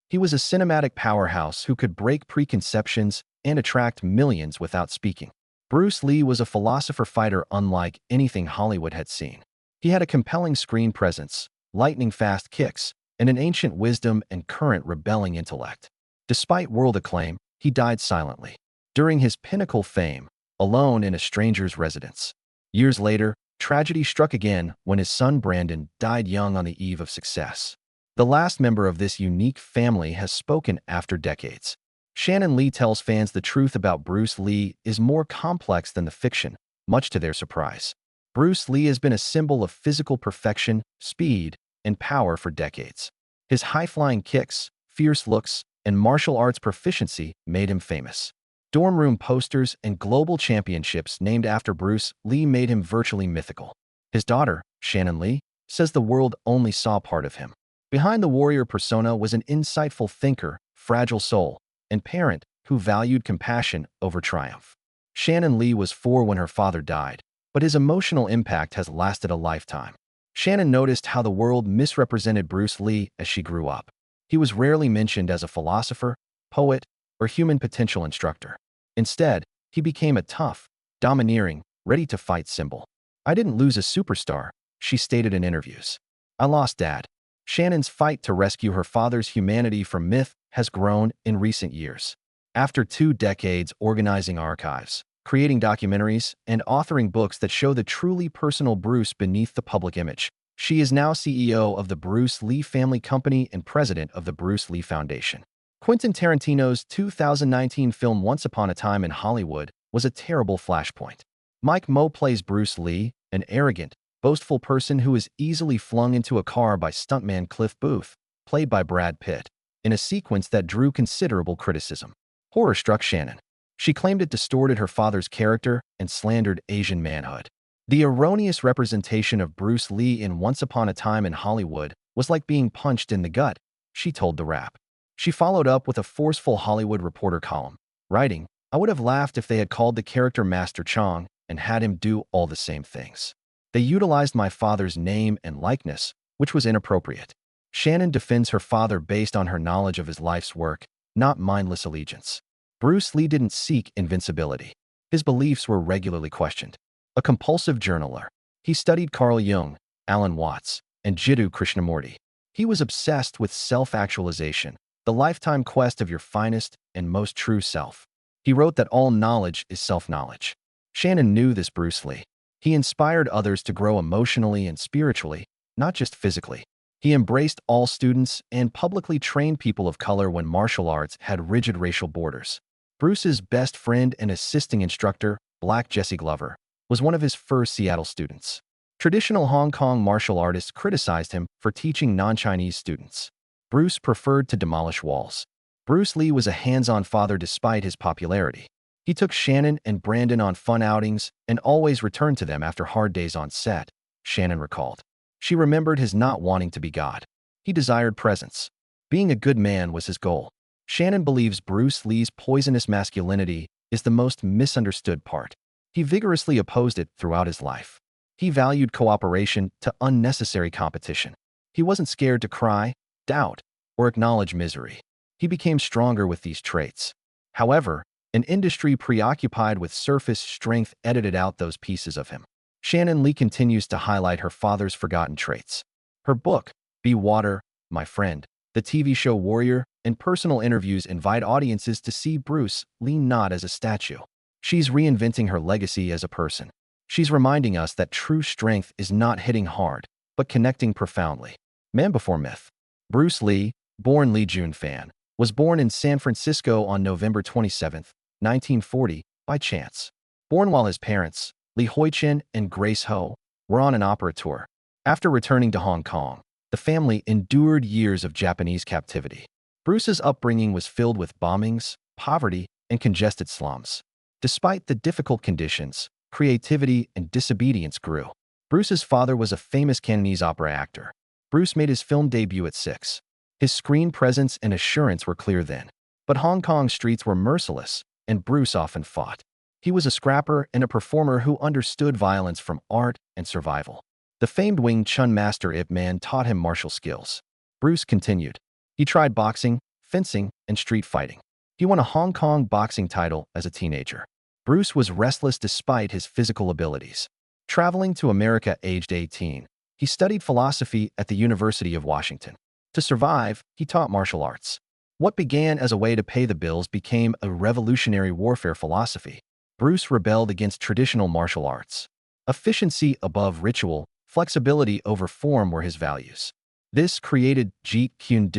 He was a cinematic powerhouse who could break preconceptions and attract millions without speaking. Bruce Lee was a philosopher fighter unlike anything Hollywood had seen. He had a compelling screen presence, lightning-fast kicks, and an ancient wisdom and current rebelling intellect. Despite world acclaim, he died silently, during his pinnacle fame, alone in a stranger's residence. Years later, tragedy struck again when his son Brandon died young on the eve of success. The last member of this unique family has spoken after decades. Shannon Lee tells fans the truth about Bruce Lee is more complex than the fiction, much to their surprise. Bruce Lee has been a symbol of physical perfection, speed, and power for decades. His high-flying kicks, fierce looks, and martial arts proficiency made him famous. Dorm room posters and global championships named after Bruce Lee made him virtually mythical. His daughter, Shannon Lee, says the world only saw part of him. Behind the warrior persona was an insightful thinker, fragile soul, and parent who valued compassion over triumph. Shannon Lee was 4 when her father died, but his emotional impact has lasted a lifetime. Shannon noticed how the world misrepresented Bruce Lee as she grew up. He was rarely mentioned as a philosopher, poet, or human potential instructor. Instead, he became a tough, domineering, ready-to-fight symbol. "I didn't lose a superstar," she stated in interviews. "I lost Dad." Shannon's fight to rescue her father's humanity from myth has grown in recent years. After 2 decades organizing archives, creating documentaries, and authoring books that show the truly personal Bruce beneath the public image, she is now CEO of the Bruce Lee Family Company and president of the Bruce Lee Foundation. Quentin Tarantino's 2019 film Once Upon a Time in Hollywood was a terrible flashpoint. Mike Moe plays Bruce Lee, an arrogant, boastful person who is easily flung into a car by stuntman Cliff Booth, played by Brad Pitt, in a sequence that drew considerable criticism. Horror struck Shannon. She claimed it distorted her father's character and slandered Asian manhood. The erroneous representation of Bruce Lee in Once Upon a Time in Hollywood was like being punched in the gut, she told The Wrap. She followed up with a forceful Hollywood Reporter column, writing, "I would have laughed if they had called the character Master Chong and had him do all the same things. They utilized my father's name and likeness, which was inappropriate." Shannon defends her father based on her knowledge of his life's work, not mindless allegiance. Bruce Lee didn't seek invincibility. His beliefs were regularly questioned. A compulsive journaler, he studied Carl Jung, Alan Watts, and Jiddu Krishnamurti. He was obsessed with self-actualization, the lifetime quest of your finest and most true self. He wrote that all knowledge is self-knowledge. Shannon knew this Bruce Lee. He inspired others to grow emotionally and spiritually, not just physically. He embraced all students and publicly trained people of color when martial arts had rigid racial borders. Bruce's best friend and assisting instructor, Black Jesse Glover, was one of his first Seattle students. Traditional Hong Kong martial artists criticized him for teaching non-Chinese students. Bruce preferred to demolish walls. Bruce Lee was a hands-on father despite his popularity. He took Shannon and Brandon on fun outings and always returned to them after hard days on set, Shannon recalled. She remembered his not wanting to be God. He desired presence. Being a good man was his goal. Shannon believes Bruce Lee's poisonous masculinity is the most misunderstood part. He vigorously opposed it throughout his life. He valued cooperation to unnecessary competition. He wasn't scared to cry, doubt, or acknowledge misery. He became stronger with these traits. However, an industry preoccupied with surface strength edited out those pieces of him. Shannon Lee continues to highlight her father's forgotten traits. Her book, Be Water, My Friend, the TV show Warrior, and personal interviews invite audiences to see Bruce Lee not as a statue. She's reinventing her legacy as a person. She's reminding us that true strength is not hitting hard, but connecting profoundly. Man before myth. Bruce Lee, born Lee Jun Fan, was born in San Francisco on November 27, 1940, by chance. Born while his parents, Li Hoi-chen and Grace Ho, were on an opera tour. After returning to Hong Kong, the family endured years of Japanese captivity. Bruce's upbringing was filled with bombings, poverty, and congested slums. Despite the difficult conditions, creativity and disobedience grew. Bruce's father was a famous Cantonese opera actor. Bruce made his film debut at 6. His screen presence and assurance were clear then. But Hong Kong streets were merciless, and Bruce often fought. He was a scrapper and a performer who understood violence from art and survival. The famed Wing Chun master Ip Man taught him martial skills. Bruce continued. He tried boxing, fencing, and street fighting. He won a Hong Kong boxing title as a teenager. Bruce was restless despite his physical abilities. Traveling to America aged 18, he studied philosophy at the University of Washington. To survive, he taught martial arts. What began as a way to pay the bills became a revolutionary warfare philosophy. Bruce rebelled against traditional martial arts. Efficiency above ritual, flexibility over form were his values. This created Jeet Kune,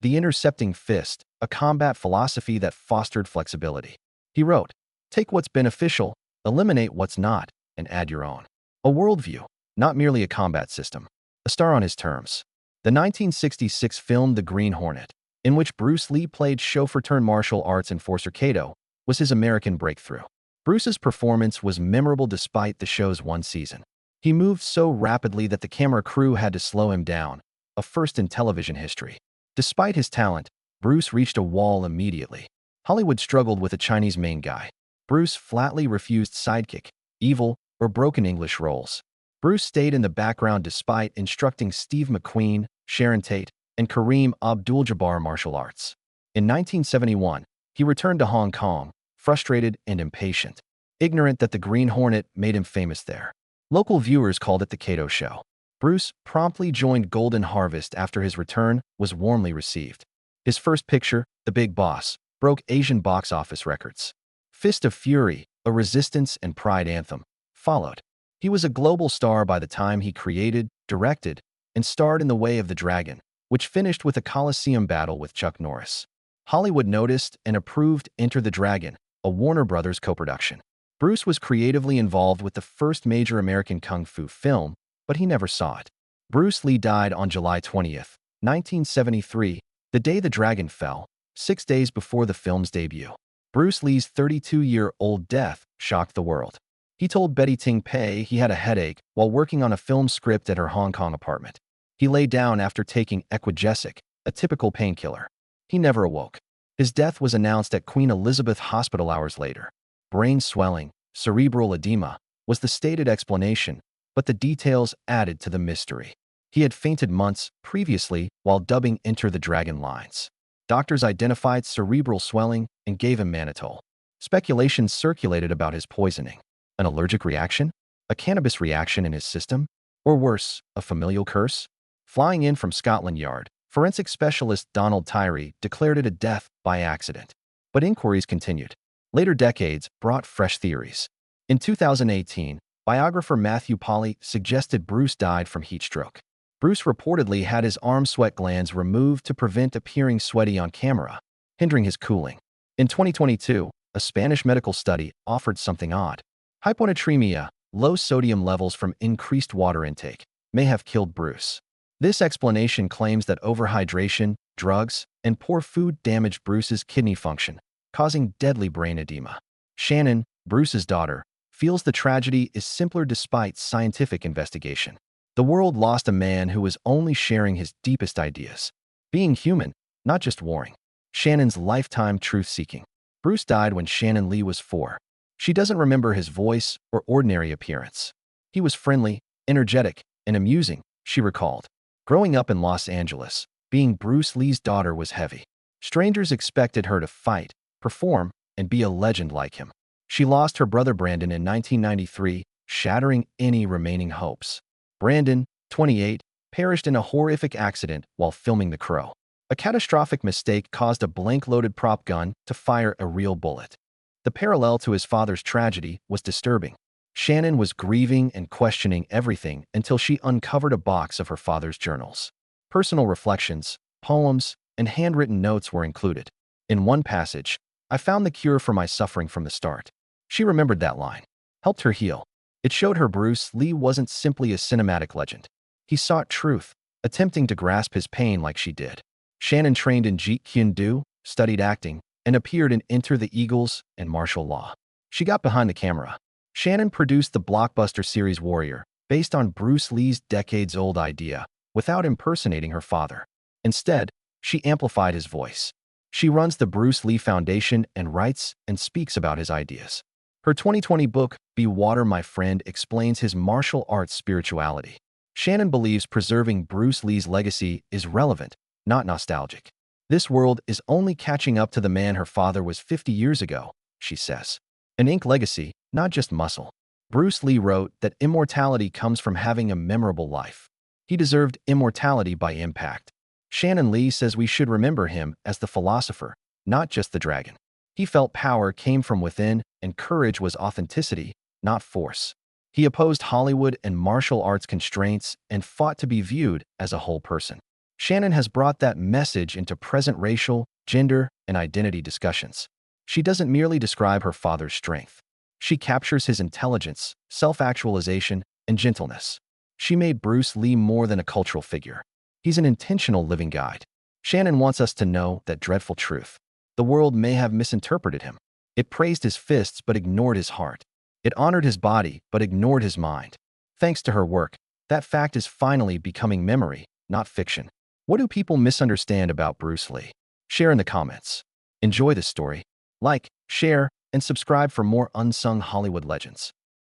the intercepting fist, a combat philosophy that fostered flexibility. He wrote, "Take what's beneficial, eliminate what's not, and add your own." A worldview, not merely a combat system. A star on his terms. The 1966 film The Green Hornet, in which Bruce Lee played chauffeur-turned-martial arts enforcer Kato, was his American breakthrough. Bruce's performance was memorable despite the show's one season. He moved so rapidly that the camera crew had to slow him down, a first in television history. Despite his talent, Bruce reached a wall immediately. Hollywood struggled with a Chinese main guy. Bruce flatly refused sidekick, evil, or broken English roles. Bruce stayed in the background despite instructing Steve McQueen, Sharon Tate, and Kareem Abdul-Jabbar martial arts. In 1971, he returned to Hong Kong, frustrated and impatient, ignorant that the Green Hornet made him famous there. Local viewers called it the Kato Show. Bruce promptly joined Golden Harvest after his return was warmly received. His first picture, The Big Boss, broke Asian box office records. Fist of Fury, a resistance and pride anthem, followed. He was a global star by the time he created, directed, and starred in The Way of the Dragon, which finished with a Coliseum battle with Chuck Norris. Hollywood noticed and approved Enter the Dragon, a Warner Brothers co-production. Bruce was creatively involved with the first major American kung fu film, but he never saw it. Bruce Lee died on July 20th, 1973, the day the dragon fell, 6 days before the film's debut. Bruce Lee's 32-year-old death shocked the world. He told Betty Ting Pei he had a headache while working on a film script at her Hong Kong apartment. He lay down after taking Equagesic, a typical painkiller. He never awoke. His death was announced at Queen Elizabeth Hospital hours later. Brain swelling, cerebral edema, was the stated explanation, but the details added to the mystery. He had fainted months previously while dubbing Enter the Dragon lines. Doctors identified cerebral swelling and gave him mannitol. Speculation circulated about his poisoning. An allergic reaction? A cannabis reaction in his system? Or worse, a familial curse? Flying in from Scotland Yard, forensic specialist Donald Tyree declared it a death by accident. But inquiries continued. Later decades brought fresh theories. In 2018, biographer Matthew Polly suggested Bruce died from heat stroke. Bruce reportedly had his arm sweat glands removed to prevent appearing sweaty on camera, hindering his cooling. In 2022, a Spanish medical study offered something odd. Hyponatremia, low sodium levels from increased water intake, may have killed Bruce. This explanation claims that overhydration, drugs, and poor food damaged Bruce's kidney function, causing deadly brain edema. Shannon, Bruce's daughter, feels the tragedy is simpler despite scientific investigation. The world lost a man who was only sharing his deepest ideas. Being human, not just warring. Shannon's lifetime truth-seeking. Bruce died when Shannon Lee was 4. She doesn't remember his voice or ordinary appearance. He was friendly, energetic, and amusing, she recalled. Growing up in Los Angeles, being Bruce Lee's daughter was heavy. Strangers expected her to fight, perform, and be a legend like him. She lost her brother Brandon in 1993, shattering any remaining hopes. Brandon, 28, perished in a horrific accident while filming The Crow. A catastrophic mistake caused a blank-loaded prop gun to fire a real bullet. The parallel to his father's tragedy was disturbing. Shannon was grieving and questioning everything until she uncovered a box of her father's journals. Personal reflections, poems, and handwritten notes were included. In one passage, "I found the cure for my suffering from the start." She remembered that line. Helped her heal. It showed her Bruce Lee wasn't simply a cinematic legend. He sought truth, attempting to grasp his pain like she did. Shannon trained in Jeet Kune, studied acting, and appeared in Enter the Eagles and Martial Law. She got behind the camera. Shannon produced the blockbuster series Warrior, based on Bruce Lee's decades-old idea, without impersonating her father. Instead, she amplified his voice. She runs the Bruce Lee Foundation and writes and speaks about his ideas. Her 2020 book, Be Water, My Friend, explains his martial arts spirituality. Shannon believes preserving Bruce Lee's legacy is relevant, not nostalgic. This world is only catching up to the man her father was 50 years ago, she says. An ink legacy, not just muscle. Bruce Lee wrote that immortality comes from having a memorable life. He deserved immortality by impact. Shannon Lee says we should remember him as the philosopher, not just the dragon. He felt power came from within and courage was authenticity, not force. He opposed Hollywood and martial arts constraints and fought to be viewed as a whole person. Shannon has brought that message into present racial, gender, and identity discussions. She doesn't merely describe her father's strength. She captures his intelligence, self-actualization, and gentleness. She made Bruce Lee more than a cultural figure. He's an intentional living guide. Shannon wants us to know that dreadful truth. The world may have misinterpreted him. It praised his fists but ignored his heart. It honored his body but ignored his mind. Thanks to her work, that fact is finally becoming memory, not fiction. What do people misunderstand about Bruce Lee? Share in the comments. Enjoy this story. Like, share, and subscribe for more unsung Hollywood legends.